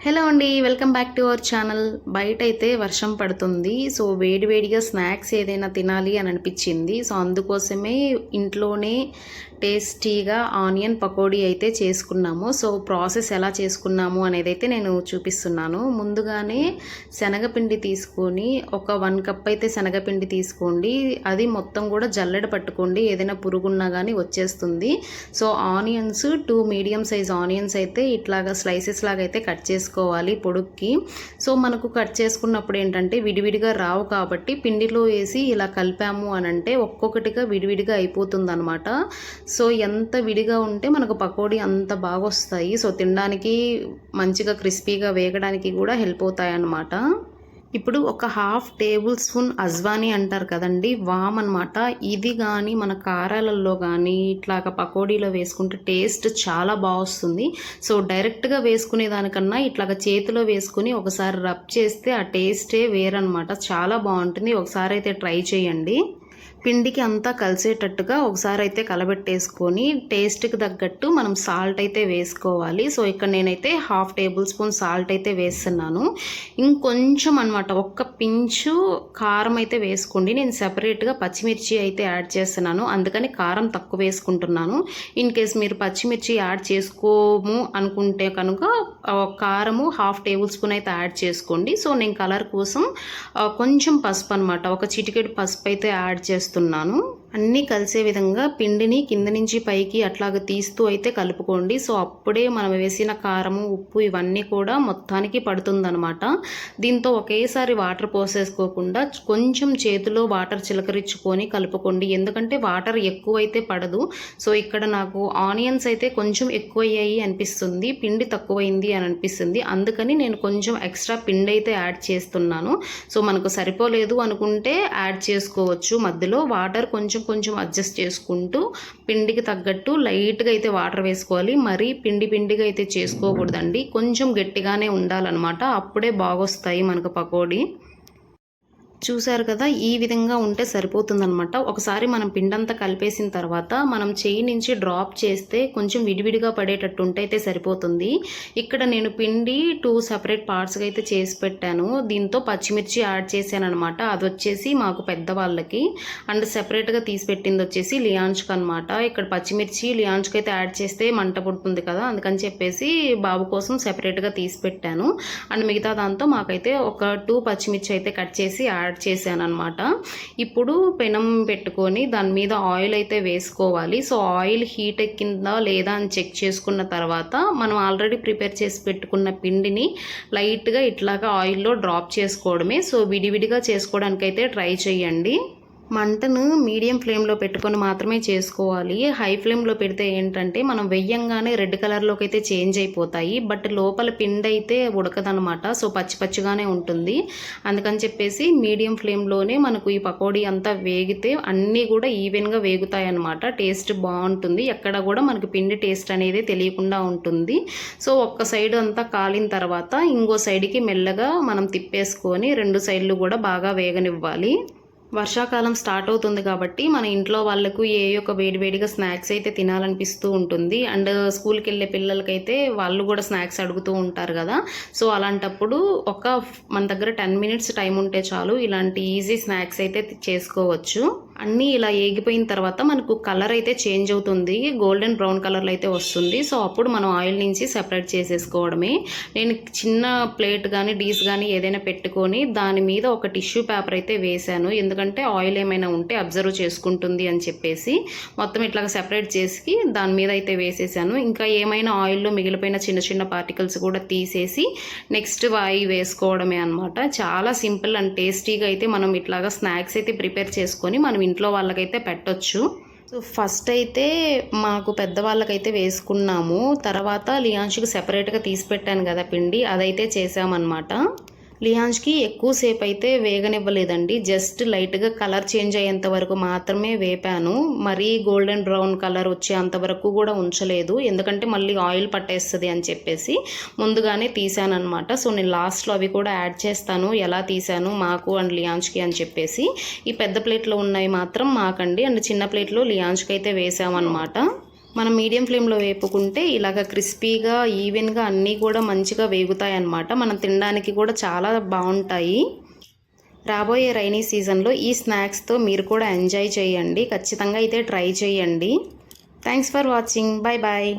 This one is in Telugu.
హలో అండి, welcome back to our channel. బయట అయితే వర్షం పడుతుంది. సో వేడివేడిగా స్నాక్స్ ఏదైనా తినాలి అని అనిపించింది. సో అందుకోసమే ఇంట్లోనే టేస్టీగా ఆనియన్ పకోడీ అయితే చేసుకున్నాము. సో ప్రాసెస్ ఎలా చేసుకున్నాము అనేది అయితే నేను చూపిస్తున్నాను. ముందుగానే శనగపిండి తీసుకొని ఒక 1 కప్ అయితే శనగపిండి తీసుకోండి. అది మొత్తం కూడా జల్లెడ పట్టుకోండి, ఏదైనా పురుగున్నా కానీ వచ్చేస్తుంది. So onions 2 medium size onions అయితే ఇట్లాగా స్లైసెస్ లాగా అయితే కట్ చేసుకోవాలి పొడుక్కి. సో మనకు కట్ చేసుకున్నప్పుడు ఏంటంటే విడివిడిగా రావు కాబట్టి పిండిలో వేసి ఇలా కలిపాము అని అంటే ఒక్కొక్కటిగా విడివిడిగా అయిపోతుంది అనమాట. సో ఎంత విడిగా ఉంటే మనకు పకోడీ అంత బాగా వస్తాయి. సో తినడానికి మంచిగా క్రిస్పీగా వేగడానికి కూడా హెల్ప్ అవుతాయి అన్నమాట. ఇప్పుడు ఒక 1/2 టేబుల్ స్పూన్ అజ్వాని అంటారు కదండి, వామ్ అనమాట. ఇది కానీ మన కారాలలో కానీ ఇట్లాగ పకోడీలో వేసుకుంటే టేస్ట్ చాలా బాగా వస్తుంది. సో డైరెక్ట్గా వేసుకునే దానికన్నా ఇట్లాగ చేతిలో వేసుకుని ఒకసారి రబ్ చేస్తే ఆ టేస్టే వేరనమాట, చాలా బాగుంటుంది. ఒకసారి అయితే ట్రై చేయండి. పిండికి అంతా కలిసేటట్టుగా ఒకసారి అయితే కలబెట్టేసుకొని టేస్ట్కి తగ్గట్టు మనం సాల్ట్ అయితే వేసుకోవాలి. సో ఇక్కడ నేనైతే 1/2 టేబుల్ స్పూన్ సాల్ట్ అయితే వేస్తున్నాను. ఇంకొంచెం అనమాట, ఒక్క పించు కారం అయితే వేసుకోండి. నేను సెపరేట్గా పచ్చిమిర్చి అయితే యాడ్ చేస్తున్నాను, అందుకని కారం తక్కువ వేసుకుంటున్నాను. ఇన్ కేస్ మీరు పచ్చిమిర్చి యాడ్ చేసుకోము అనుకుంటే కనుక కారము 1/2 టేబుల్ స్పూన్ అయితే యాడ్ చేసుకోండి. సో నేను కలర్ కోసం కొంచెం పసుపు అనమాట, ఒక చిటికెడు పసుపు అయితే యాడ్ చేస్తున్నాను. అన్నీ కలిసే విధంగా పిండిని కింద నుంచి పైకి అట్లాగ తీస్తూ అయితే కలుపుకోండి. సో అప్పుడే మనం వేసిన కారము, ఉప్పు ఇవన్నీ కూడా మొత్తానికి పడుతుందనమాట. దీంతో ఒకేసారి వాటర్ పోసేసుకోకుండా కొంచెం చేతిలో వాటర్ చిలకరించుకొని కలుపుకోండి, ఎందుకంటే వాటర్ ఎక్కువైతే పడదు. సో ఇక్కడ నాకు ఆనియన్స్ అయితే కొంచెం ఎక్కువయ్యాయి అనిపిస్తుంది, పిండి తక్కువైంది అని అనిపిస్తుంది. అందుకని నేను కొంచెం ఎక్స్ట్రా పిండి అయితే యాడ్ చేస్తున్నాను. సో మనకు సరిపోలేదు అనుకుంటే యాడ్ చేసుకోవచ్చు. మధ్యలో వాటర్ కొంచెం అడ్జస్ట్ చేసుకుంటూ పిండికి తగ్గట్టు లైట్గా అయితే వాటర్ వేసుకోవాలి. మరీ పిండిగా అయితే చేసుకోకూడదండి, కొంచెం గట్టిగానే ఉండాలన్నమాట, అప్పుడే బాగొస్తాయి మనకు పకోడీ. చూసారు కదా, ఈ విధంగా ఉంటే సరిపోతుందనమాట. ఒకసారి మనం పిండంతా కలిపేసిన తర్వాత మనం చేయి నుంచి డ్రాప్ చేస్తే కొంచెం విడివిడిగా పడేటట్టు ఉంటే అయితే సరిపోతుంది. ఇక్కడ నేను పిండి 2 సెపరేట్ పార్ట్స్గా అయితే చేసి పెట్టాను. దీంతో పచ్చిమిర్చి యాడ్ చేశాను అనమాట. అది వచ్చేసి మాకు పెద్దవాళ్ళకి, అండ్ సెపరేట్గా తీసి పెట్టింది వచ్చేసి లియాన్స్కి అనమాట. ఇక్కడ పచ్చిమిర్చి లియాన్స్కి అయితే యాడ్ చేస్తే మంట పుడుతుంది కదా, అందుకని చెప్పేసి బాబు కోసం సెపరేట్గా తీసి పెట్టాను. అండ్ మిగతా దాంతో మాకైతే ఒక 2 పచ్చిమిర్చి అయితే కట్ చేసి యాడ్ చేశాను అనమాట. ఇప్పుడు పెనం పెట్టుకొని దాని మీద ఆయిల్ అయితే వేసుకోవాలి. సో ఆయిల్ హీట్ ఎక్కిందా లేదా అని చెక్ చేసుకున్న తర్వాత మనం ఆల్రెడీ ప్రిపేర్ చేసి పెట్టుకున్న పిండిని లైట్గా ఇట్లాగా ఆయిల్లో డ్రాప్ చేసుకోవడమే. సో విడివిడిగా చేసుకోవడానికి అయితే ట్రై చేయండి. మంటను మీడియం ఫ్లేమ్లో పెట్టుకొని మాత్రమే చేసుకోవాలి. హై ఫ్లేమ్లో పెడితే ఏంటంటే మనం వెయ్యంగానే రెడ్ కలర్లోకి అయితే చేంజ్ అయిపోతాయి, బట్ లోపల పిండి అయితే ఉడకదనమాట. సో పచ్చిగానే ఉంటుంది. అందుకని చెప్పేసి మీడియం ఫ్లేమ్లోనే మనకు ఈ పకోడీ అంతా వేగితే అన్నీ కూడా ఈవెన్గా వేగుతాయి అన్నమాట. టేస్ట్ బాగుంటుంది, ఎక్కడ కూడా మనకు పిండి టేస్ట్ అనేది తెలియకుండా ఉంటుంది. సో ఒక్క సైడ్ అంతా కాలిన తర్వాత ఇంకో సైడ్కి మెల్లగా మనం తిప్పేసుకొని 2 సైడ్లు కూడా బాగా వేగనివ్వాలి. వర్షాకాలం స్టార్ట్ అవుతుంది కాబట్టి మన ఇంట్లో వాళ్ళకు ఒక వేడివేడిగా స్నాక్స్ అయితే తినాలనిపిస్తూ ఉంటుంది. అండ్ స్కూల్కి వెళ్ళే పిల్లలకైతే వాళ్ళు కూడా స్నాక్స్ అడుగుతూ ఉంటారు కదా. సో అలాంటప్పుడు మన దగ్గర 10 మినిట్స్ టైం ఉంటే చాలు, ఇలాంటి ఈజీ స్నాక్స్ అయితే చేసుకోవచ్చు. అన్నీ ఇలా ఏగిపోయిన తర్వాత మనకు కలర్ అయితే చేంజ్ అవుతుంది, గోల్డెన్ బ్రౌన్ కలర్లో అయితే వస్తుంది. సో అప్పుడు మనం ఆయిల్ నుంచి సెపరేట్ చేసేసుకోవడమే. నేను చిన్న ప్లేట్ కానీ డీస్ కానీ ఏదైనా పెట్టుకొని దాని మీద ఒక టిష్యూ పేపర్ అయితే వేశాను, ఎందుకంటే ఆయిల్ ఏమైనా ఉంటే అబ్జర్వ్ చేసుకుంటుంది అని చెప్పేసి. మొత్తం ఇట్లా సెపరేట్ చేసి దాని మీద అయితే వేసేసాను. ఇంకా ఏమైనా ఆయిల్లో మిగిలిపోయిన చిన్న పార్టికల్స్ కూడా తీసేసి నెక్స్ట్ వాయి వేసుకోవడమే అనమాట. చాలా సింపుల్ అండ్ టేస్టీగా అయితే మనం ఇట్లాగా స్నాక్స్ అయితే ప్రిపేర్ చేసుకొని మనం ఇంట్లో వాళ్ళకైతే పెట్టొచ్చు. సో ఫస్ట్ అయితే మాకు పెద్దవాళ్ళకైతే వేసుకున్నాము, తర్వాత లియాన్స్కి సెపరేట్గా తీసి పెట్టాను కదా పిండి, అదైతే చేసామన్నమాట. లియాన్స్కి ఎక్కువసేపు అయితే వేగనివ్వలేదండి, జస్ట్ లైట్గా కలర్ చేంజ్ అయ్యేంత వరకు మాత్రమే వేపాను. మరీ గోల్డెన్ బ్రౌన్ కలర్ వచ్చేంత వరకు కూడా ఉంచలేదు, ఎందుకంటే మళ్ళీ ఆయిల్ పట్టేస్తుంది అని చెప్పేసి ముందుగానే తీసాను అనమాట. సో నేను లాస్ట్లో అవి కూడా యాడ్ చేస్తాను, ఎలా తీసాను మాకు అండ్ లియాన్స్కి అని చెప్పేసి. ఈ పెద్ద ప్లేట్లో ఉన్నవి మాత్రం మాకండి, అండ్ చిన్న ప్లేట్లో లియాన్స్కి అయితే వేసామన్నమాట. మనం మీడియం ఫ్లేమ్లో వేపుకుంటే ఇలాగ క్రిస్పీగా ఈవెన్గా అన్నీ కూడా మంచిగా వేగుతాయి అన్నమాట. మనం తినడానికి కూడా చాలా బాగుంటాయి. రాబోయే రైనీ సీజన్లో ఈ స్నాక్స్తో మీరు కూడా ఎంజాయ్ చేయండి. ఖచ్చితంగా అయితే ట్రై చేయండి. Thanks for watching. Bye bye.